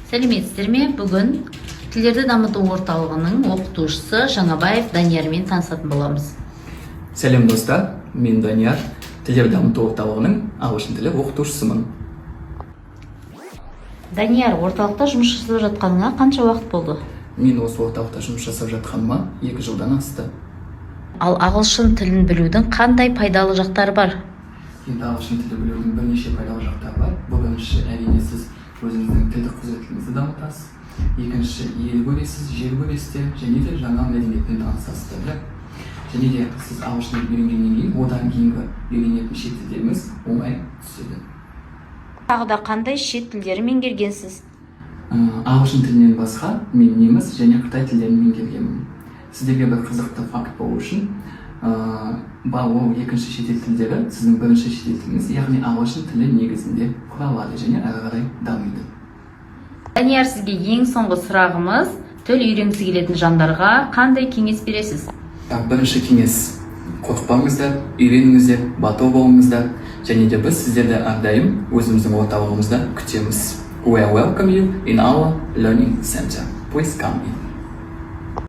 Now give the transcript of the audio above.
Сәлеметсіздер ме? Бүгін тілдерді дамыту орталығының оқытушысы Жаңабаев Даниярмен танысатын боламыз. Сәлем достар, мен Данияр, тілдерді дамыту орталығының ағылшын тілі оқытушысымын. Данияр, орталықта жұмыс жасап жатқаныңа қанша уақыт болды? Мен осы орталықта жұмыс жасап жатқаныма 2 жылдан асты. Ал ағылшын тілін білудің қандай пайдалы жақтары бар? Енді ағылшын тілі білудің бірнеше пайдалы жақтары бар. Бірінші, әрине сіз өзіңіздің тілдік құзыретіңізді дамытасыз. Екінші, ел көресіз, жер көресіздер, және де жаңа мәдениетпен танысасыздар. Және де сіз ағылшын тілін үйренгеннен кейін, одан кейінгі үйренетін шет тілдеріңіз оңай түседі. Тағы да қандай шет тілдерін меңгергенсіз? Ағылшын тілінен басқа мен неміс және қытай тілдерін меңгергенмін. Сіздерге бір қызықты факт болу үшін, ол екінші шетел тілдері сіздің бірінші шетел тіліңіз, яғни ағылшын тілі негізінде құралады және әрі қарай дамиды. Данияр, сізге ең соңғы сұрағымыз, тіл үйренгісі келетін жандарға қандай кеңес бересіз? Бірінші кеңес: қорықпаңыздар, үйреніңіздер, батыл болыңыздар, және де біз сіздерді әрдайым өзіміздің орталығымызда күтеміз. We welcome you in our learning center. Please come in.